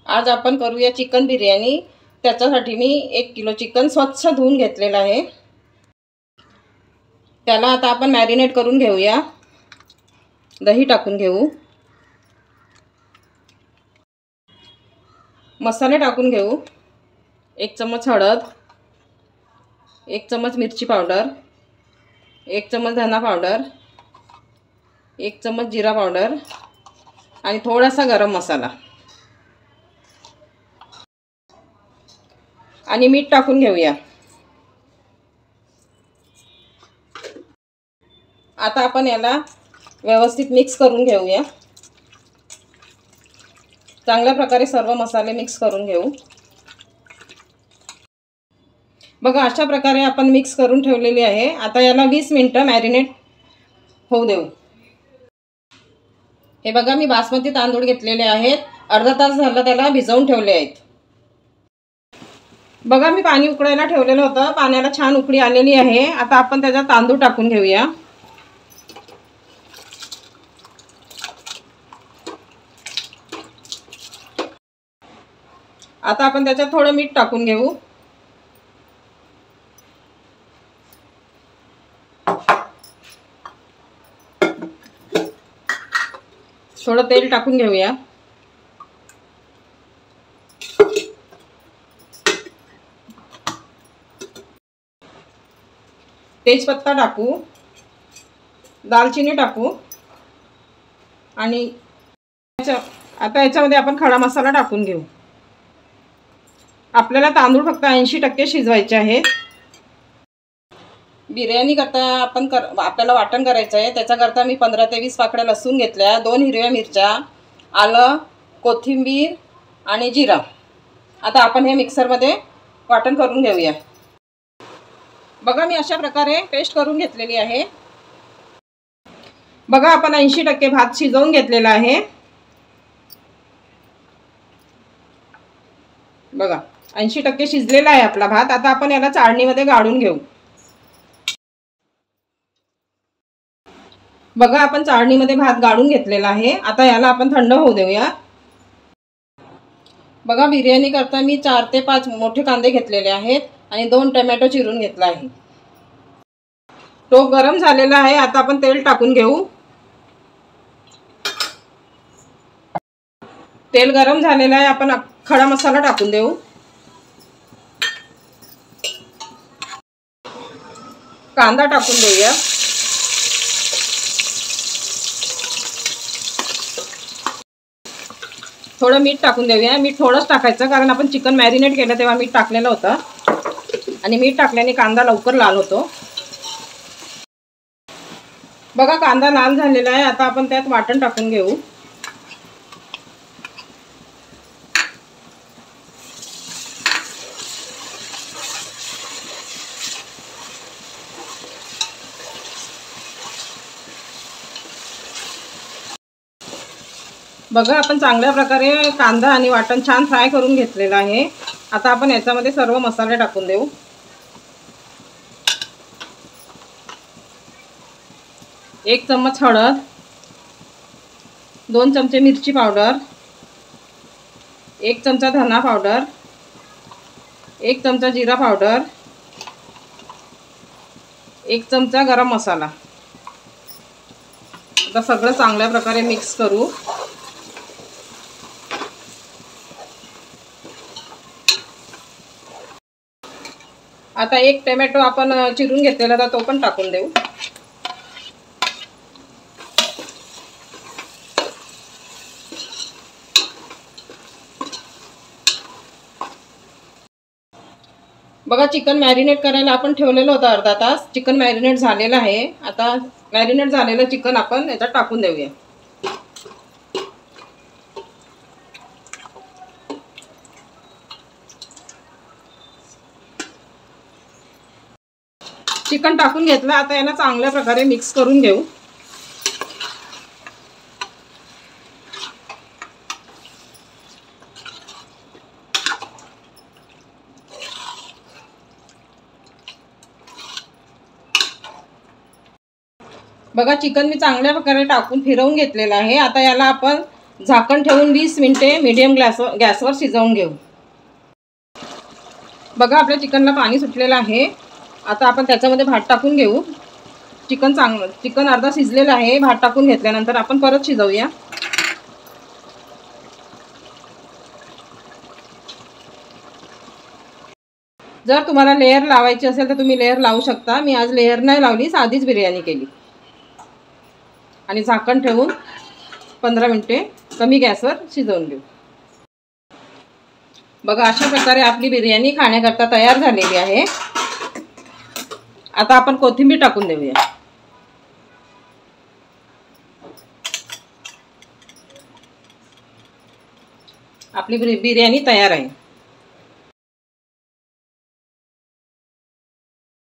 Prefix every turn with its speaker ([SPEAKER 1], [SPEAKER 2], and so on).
[SPEAKER 1] आज आपण करूया चिकन बिर्याणी। त्याच्यासाठी मी 1 किलो चिकन स्वच्छ धुवून घेतलेलं आहे। त्याला आता आपण मॅरिनेट करून घेऊया। दही टाकून घेऊ, मसाले टाकून घेऊ। 1 चम्मच हळद, 1 चम्मच मिरची पावडर, 1 चम्मच धना पावडर, 1 चम्मच जीरा पावडर आणि थोडासा गरम मसाला आणि मीठ टाकून घेऊया। आता आपण याला व्यवस्थित मिक्स करून घेऊया। चांगल्या प्रकारे सर्व मसाले मिक्स करून घेऊ। बघा अशा प्रकारे आपण मिक्स करून ठेवलेली आहे। आता याला 20 मिनिटं मॅरिनेट होऊ देऊ। हे बघा मी बासमती तांदूळ घेतलेले आहेत। अर्धा तास झाला त्याला भिजवून ठेवले आहेत। बघा मी पाणी उकळायला ठेवलेलं होतं, पाण्याला छान उकळी आलेली आहे। आता आपण त्याच्यात तांदूळ टाकून घेऊया। आता आपण त्याच्यात थोडं मीठ टाकून घेऊ। थोडं तेल टाकून घेऊया। तेजपत्ता टाकू, दालचिनी टाकू आणि आता याच्यामध्ये आपण खडा मसाला टाकून घेऊ। आपल्याला तांदूळ फक्त 80% शिजवायचे आहेत। बिर्याणी करता आपल्याला वाटण करायचं आहे। त्याच्याकरता मी 15 ते 20 पाकळ्या लसूण घेतल्या, 2 हिरव्या मिरच्या, आलं, कोथिंबीर आणि जिरा। आता आपण हे मिक्सरमध्ये वाटण करून घेऊया। बघा मी अशा प्रकारे पेस्ट करून घेतलेली आहे। बघा आपण 80% भात शिजवून घेतलेला आहे। बघा 80% शिजलेला आहे आपला भात। आता आपण याला चाळणीमध्ये गाळून घेऊ। बघा आपण चाळणीमध्ये भात गाळून घेतलेला आहे। आता याला आपण थंड होऊ देऊया। बघा बिर्याणी करता मी 4 ते 5 मोठे कांदे घेतलेले आहेत आणि 2 टोमॅटो चिरून घेतला आहे। तो गरम झालेला आहे। आता आपण तेल टाकून घेऊ। तेल गरम झालेला आहे। आपण खडा मसाला टाकून देऊ। कांदा टाकून देऊया। थोडं मीठ टाकून देऊया। मीठ थोडंच टाकायचं कारण आपण चिकन मॅरिनेट केलं तेव्हा मीठ टाकलेलं होतं आणि मीठ टाकल्याने कांदा लवकर लाल होतो। बघा कांदा लाल झालेला आहे। आता आपण त्यात वाटण टाकून घेऊ। बघा आपण चांगल्या प्रकारे कांदा आणि वाटण छान फ्राय करून घेतलेला आहे। आता आपण याच्यामध्ये सर्व मसाले टाकून देऊ। 1 चम्मच हळद, 2 चमचे मिरची पावडर, 1 चमचा धना पावडर, 1 चमचा जीरा पावडर, 1 चमचा गरम मसाला। आता सगळं चांगल्या प्रकारे मिक्स करू। आता 1 टोमॅटो आपण चिरून घेतलेला होता तो पण टाकून देऊ। बघा चिकन मॅरिनेट करायला आपण ठेवलेलं होतं अर्धा तास। चिकन मॅरिनेट झालेलं आहे। आता मॅरिनेट झालेलं चिकन आपण याच्यात टाकून देऊया। चिकन टाकून घेतलं। आता याला चांगल्या प्रकारे मिक्स करून घेऊ। बघा चिकन मी चांगल्या प्रकारे टाकून फिरवून घेतलेलं आहे। आता याला आपण झाकण ठेवून 20 मिनिटे मीडियम गॅसवर शिजवून घेऊ. बघा आपल्या चिकनला पाणी सुटलेलं आहे. आता आपण त्याच्यामध्ये भात टाकून घेऊ. चिकन अर्धा शिजलेलं आहे. भात टाकून घेतल्यानंतर आपण परत शिजवूया. जर तुम्हाला लेयर लावायची असेल तर तुम्ही लेयर लावू शकता. मी आज लेयर नाही लावली, साधीच बिर्याणी केली. आणि झाकण ठेवून 15 मिनिटे कमी गॅसवर शिजवून घेऊ. बघा अशा प्रकारे आपली बिर्याणी खाण्याकरता तयार झालेली आहे. आता आपण कोथिंबीर टाकून देऊया. आपली बिर्याणी तयार आहे.